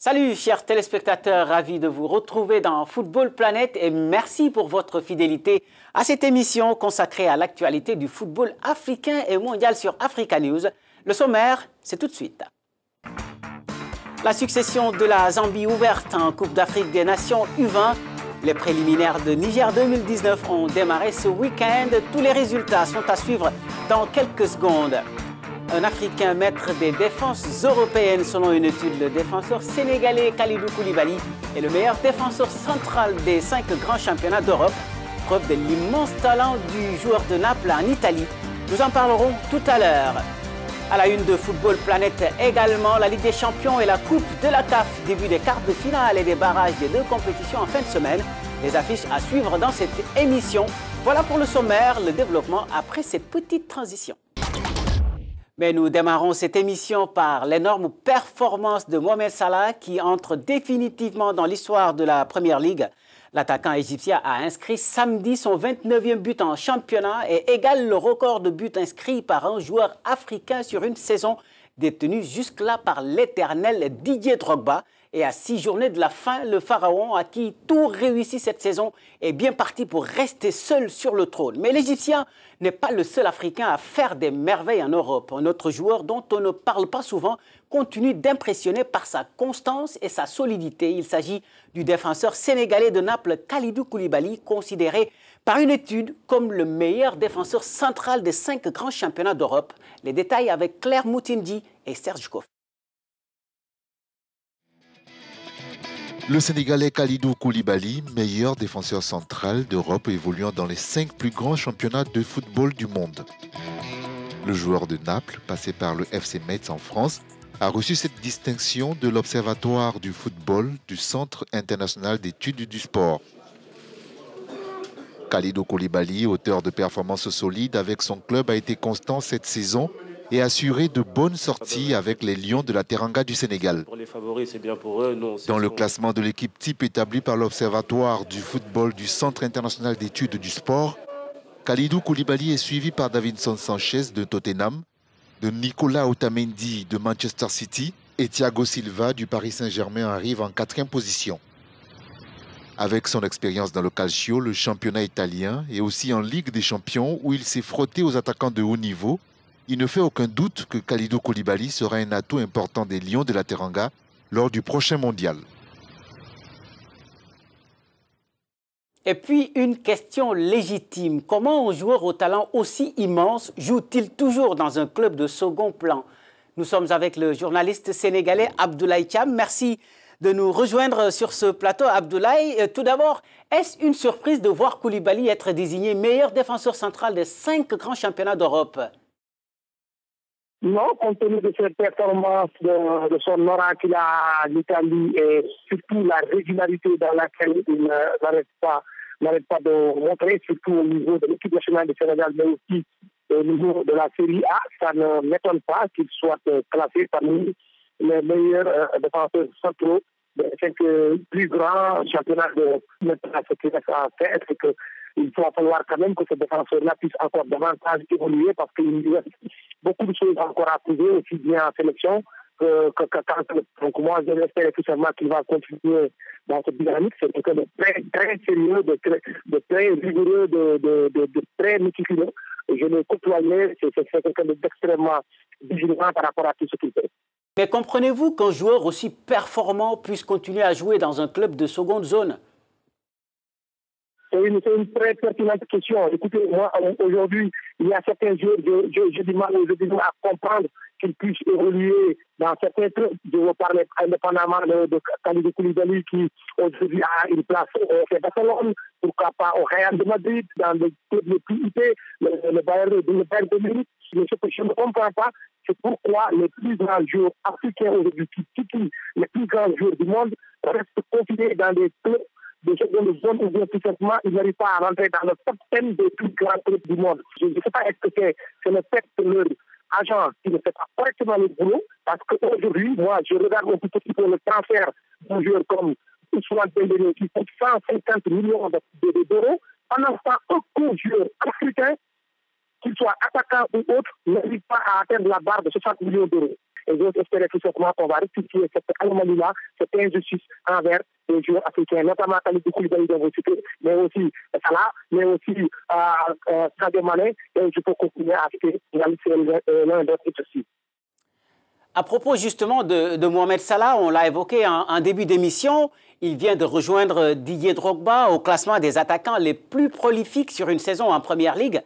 Salut chers téléspectateurs, ravi de vous retrouver dans Football Planet et merci pour votre fidélité à cette émission consacrée à l'actualité du football africain et mondial sur Africa News. Le sommaire, c'est tout de suite. La succession de la Zambie ouverte en Coupe d'Afrique des Nations U20. Les préliminaires de Niger 2019 ont démarré ce week-end. Tous les résultats sont à suivre dans quelques secondes. Un Africain maître des défenses européennes, selon une étude, le défenseur sénégalais Kalidou Koulibaly est le meilleur défenseur central des 5 grands championnats d'Europe. Preuve de l'immense talent du joueur de Naples en Italie. Nous en parlerons tout à l'heure. À la une de Football Planet également, la Ligue des Champions et la Coupe de la CAF. Début des quarts de finale et des barrages des deux compétitions en fin de semaine. Les affiches à suivre dans cette émission. Voilà pour le sommaire, le développement après cette petite transition. Mais nous démarrons cette émission par l'énorme performance de Mohamed Salah qui entre définitivement dans l'histoire de la Première Ligue. L'attaquant égyptien a inscrit samedi son 29e but en championnat et égale le record de buts inscrits par un joueur africain sur une saison détenue jusque-là par l'éternel Didier Drogba. Et à 6 journées de la fin, le Pharaon, à qui tout réussit cette saison, est bien parti pour rester seul sur le trône. Mais l'Égyptien n'est pas le seul Africain à faire des merveilles en Europe. Un autre joueur dont on ne parle pas souvent continue d'impressionner par sa constance et sa solidité. Il s'agit du défenseur sénégalais de Naples, Kalidou Koulibaly, considéré par une étude comme le meilleur défenseur central des 5 grands championnats d'Europe. Les détails avec Claire Moutindi et Serge Koff. Le Sénégalais Kalidou Koulibaly, meilleur défenseur central d'Europe évoluant dans les 5 plus grands championnats de football du monde. Le joueur de Naples, passé par le FC Metz en France, a reçu cette distinction de l'Observatoire du football du Centre international d'études du sport. Kalidou Koulibaly, auteur de performances solides avec son club, a été constant cette saison et assuré de bonnes sorties avec les Lions de la Teranga du Sénégal. Dans le classement de l'équipe type établi par l'Observatoire du football du Centre international d'études du sport, Kalidou Koulibaly est suivi par Davinson Sanchez de Tottenham, de Nicolas Otamendi de Manchester City et Thiago Silva du Paris Saint-Germain arrive en 4e position. Avec son expérience dans le calcio, le championnat italien et aussi en Ligue des Champions où il s'est frotté aux attaquants de haut niveau, il ne fait aucun doute que Kalidou Koulibaly sera un atout important des Lions de la Teranga lors du prochain mondial. Et puis, une question légitime. Comment un joueur au talent aussi immense joue-t-il toujours dans un club de second plan? Nous sommes avec le journaliste sénégalais Abdoulaye Thiam. Merci de nous rejoindre sur ce plateau, Abdoulaye. Tout d'abord, est-ce une surprise de voir Koulibaly être désigné meilleur défenseur central des 5 grands championnats d'Europe? Non, compte tenu de cette performance, de son aura qu'il a en Italie et surtout la régularité dans laquelle il n'arrête pas de montrer, surtout au niveau de l'équipe nationale du Sénégal, mais aussi au niveau de la Série A, ça ne m'étonne pas qu'il soit classé parmi les meilleurs défenseurs centraux des 5 plus grands championnats de maintenant. Ce qui reste à faire, c'est que il va falloir quand même que ce défenseur-là puisse encore davantage évoluer parce qu'il y a beaucoup de choses encore à prouver, aussi bien en sélection que donc moi, je l'espère tout simplement qu'il va continuer dans cette dynamique. C'est quelqu'un de très sérieux, de très rigoureux, de très méticuleux. Je le côtoyais, c'est quelqu'un d'extrêmement vigilant par rapport à tout ce qu'il fait. Mais comprenez-vous qu'un joueur aussi performant puisse continuer à jouer dans un club de seconde zone? C'est une très pertinente question. Écoutez, moi, aujourd'hui, il y a certains joueurs, j'ai du mal à comprendre qu'ils puissent évoluer dans certains clubs. Je veux parler indépendamment de Kalidou Koulibaly qui, aujourd'hui, a une place au FC Barcelone, pourquoi pas au Real de Madrid, dans les clubs les plus huppés, le Bayern de Munich. Mais ce que je ne comprends pas, c'est pourquoi les plus grands joueurs africains aujourd'hui, qui titulent les plus grands joueurs du monde, restent confinés dans des clubs de seconde zone où bien tout simplement ils n'arrivent pas à rentrer dans le top 10 des plus grands clubs du monde. Je ne sais pas est-ce que c'est le fait que leur agent qui ne fait pas correctement le boulot, parce qu'aujourd'hui, moi, je regarde un petit peu le transfert d'un joueur comme Ousmane Dembélé qui coûte 150 millions d'euros. Pendant ce temps, aucun joueur africain, qu'il soit attaquant ou autre, n'arrive pas à atteindre la barre de 60 millions d'euros. Et j'ose espérer tout simplement qu'on va rectifier cette anomalie-là, cette injustice envers les joueurs africains, notamment Khalidou Koulibaly dont vous citez, mais aussi Salah, mais aussi Sadio Mané, et je peux continuer à citer l'un d'autres aussi. À propos justement de Mohamed Salah, on l'a évoqué en début d'émission, il vient de rejoindre Didier Drogba au classement des attaquants les plus prolifiques sur une saison en Première Ligue.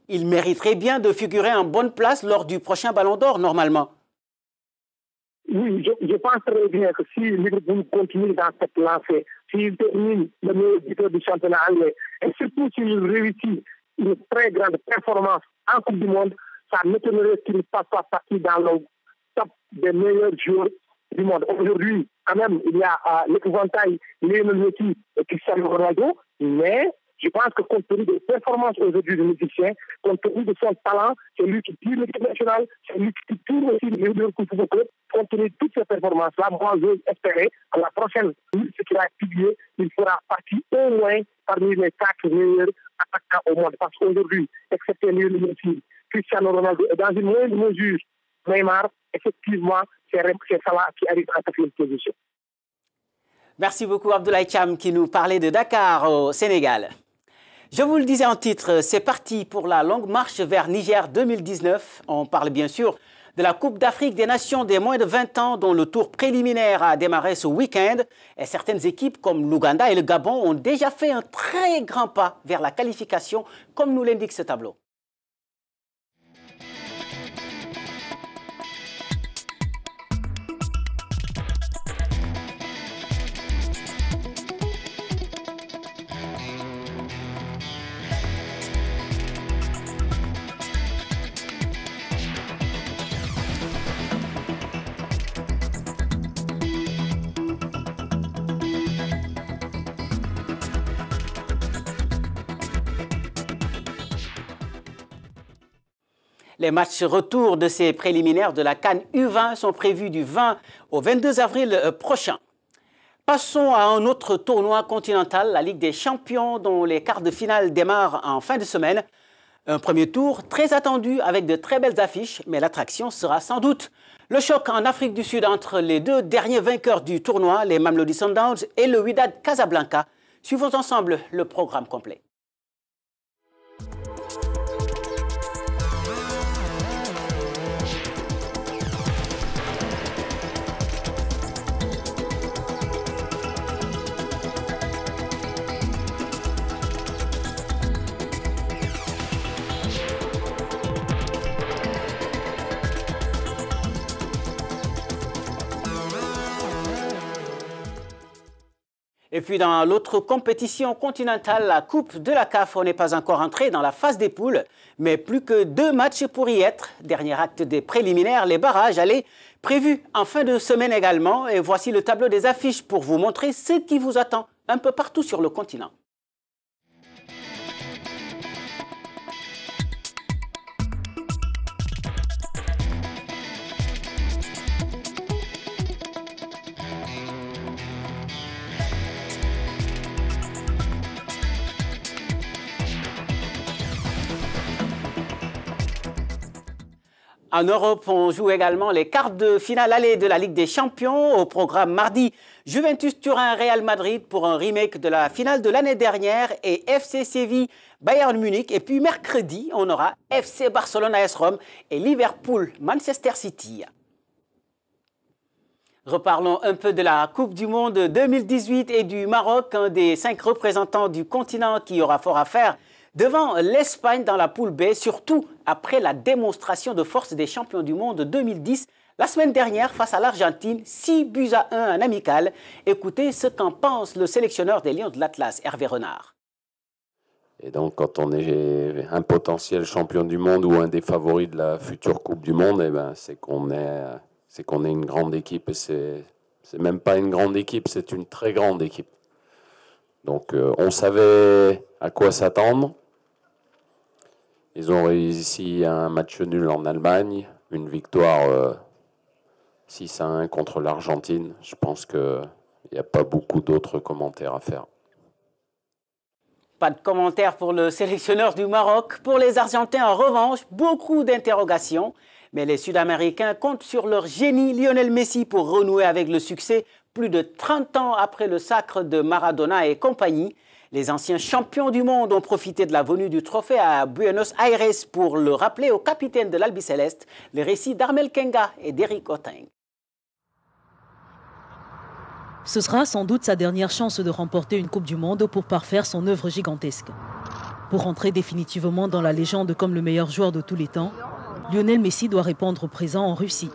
Il mériterait bien de figurer en bonne place lors du prochain Ballon d'Or, normalement. Oui, je pense très bien que si Liverpool continue dans cette lancée, s'il termine le meilleur buteur du championnat anglais, et surtout s'il réussit une très grande performance en Coupe du Monde, ça m'étonnerait qu'il ne fasse pas partie dans le top des meilleurs joueurs du monde. Aujourd'hui, quand même, il y a l'épouvantail Lionel Messi et Cristiano Ronaldo, mais je pense que compte tenu des performances aujourd'hui du musicien, compte tenu de son talent, c'est lui qui tire l'équipe nationale, c'est lui qui tire aussi le Liverpool Football Club. Compte tenu de toutes ces performances-là, moi, je espérer à la prochaine liste qui va être publiée, il fera partie au moins parmi les 4 meilleurs attaquants au monde. Parce qu'aujourd'hui, excepté Lionel Messi, Cristiano Ronaldo, et dans une moindre mesure, Neymar, effectivement, c'est Salah qui arrive à cette position. Merci beaucoup Abdoulaye Thiam qui nous parlait de Dakar au Sénégal. Je vous le disais en titre, c'est parti pour la longue marche vers Niger 2019. On parle bien sûr de la Coupe d'Afrique des Nations des moins de 20 ans dont le tour préliminaire a démarré ce week-end. Et certaines équipes comme l'Ouganda et le Gabon ont déjà fait un très grand pas vers la qualification comme nous l'indique ce tableau. Les matchs retour de ces préliminaires de la CAN U20 sont prévus du 20 au 22 avril prochain. Passons à un autre tournoi continental, la Ligue des Champions, dont les quarts de finale démarrent en fin de semaine. Un premier tour très attendu avec de très belles affiches, mais l'attraction sera sans doute le choc en Afrique du Sud entre les deux derniers vainqueurs du tournoi, les Mamelodi Sundowns et le Wydad Casablanca. Suivons ensemble le programme complet. Et puis dans l'autre compétition continentale, la Coupe de la CAF, on n'est pas encore entré dans la phase des poules, mais plus que 2 matchs pour y être. Dernier acte des préliminaires, les barrages allaient prévus en fin de semaine également. Et voici le tableau des affiches pour vous montrer ce qui vous attend un peu partout sur le continent. En Europe, on joue également les quarts de finale aller de la Ligue des Champions. Au programme mardi, Juventus Turin Real Madrid pour un remake de la finale de l'année dernière et FC Séville Bayern Munich. Et puis mercredi, on aura FC Barcelone AS Rome et Liverpool Manchester City. Reparlons un peu de la Coupe du Monde 2018 et du Maroc, un des 5 représentants du continent qui aura fort à faire devant l'Espagne dans la poule B, surtout après la démonstration de force des champions du monde 2010 la semaine dernière face à l'Argentine, 6-1 en amical. Écoutez ce qu'en pense le sélectionneur des Lions de l'Atlas, Hervé Renard. Et donc quand on est un potentiel champion du monde ou un des favoris de la future Coupe du Monde, eh ben, c'est qu'on est une grande équipe. Et c'est même pas une grande équipe, c'est une très grande équipe. Donc on savait à quoi s'attendre. Ils ont réussi un match nul en Allemagne, une victoire 6-1 contre l'Argentine. Je pense qu'il n'y a pas beaucoup d'autres commentaires à faire. Pas de commentaires pour le sélectionneur du Maroc. Pour les Argentins, en revanche, beaucoup d'interrogations. Mais les Sud-Américains comptent sur leur génie Lionel Messi pour renouer avec le succès plus de 30 ans après le sacre de Maradona et compagnie. Les anciens champions du monde ont profité de la venue du trophée à Buenos Aires pour le rappeler au capitaine de l'Albiceleste, les récits d'Armel Kenga et d'Éric Oteng. Ce sera sans doute sa dernière chance de remporter une Coupe du Monde pour parfaire son œuvre gigantesque. Pour entrer définitivement dans la légende comme le meilleur joueur de tous les temps, Lionel Messi doit répondre présent en Russie.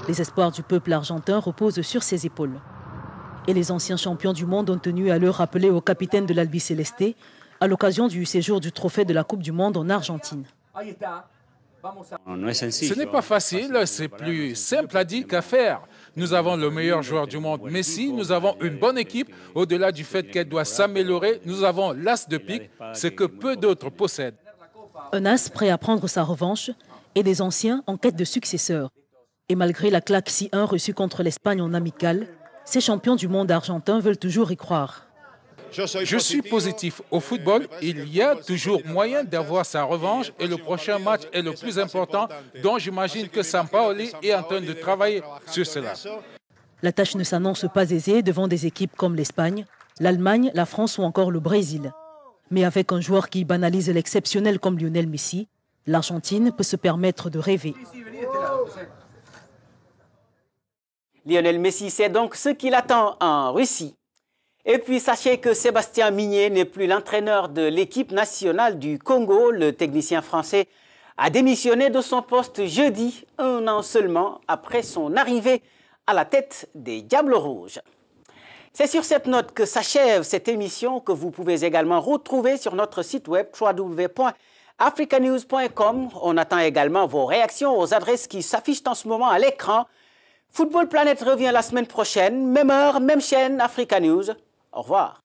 Les espoirs du peuple argentin reposent sur ses épaules. Et les anciens champions du monde ont tenu à le rappeler au capitaine de l'Albiceleste à l'occasion du séjour du trophée de la Coupe du Monde en Argentine. Ce n'est pas facile, c'est plus simple à dire qu'à faire. Nous avons le meilleur joueur du monde, Messi, nous avons une bonne équipe. Au-delà du fait qu'elle doit s'améliorer, nous avons l'as de pique, ce que peu d'autres possèdent. Un as prêt à prendre sa revanche et des anciens en quête de successeurs. Et malgré la claque 6-1 reçue contre l'Espagne en amical, ces champions du monde argentins veulent toujours y croire. Je suis positif. Au football, il y a toujours moyen d'avoir sa revanche et le prochain match est le plus important, dont j'imagine que Sampaoli est en train de travailler sur cela. La tâche ne s'annonce pas aisée devant des équipes comme l'Espagne, l'Allemagne, la France ou encore le Brésil. Mais avec un joueur qui banalise l'exceptionnel comme Lionel Messi, l'Argentine peut se permettre de rêver. Lionel Messi, c'est donc ce qu'il attend en Russie. Et puis sachez que Sébastien Migné n'est plus l'entraîneur de l'équipe nationale du Congo. Le technicien français a démissionné de son poste jeudi, 1 an seulement après son arrivée à la tête des Diables Rouges. C'est sur cette note que s'achève cette émission que vous pouvez également retrouver sur notre site web www.africanews.com. On attend également vos réactions aux adresses qui s'affichent en ce moment à l'écran. Football Planet revient la semaine prochaine, même heure, même chaîne, Africa News. Au revoir.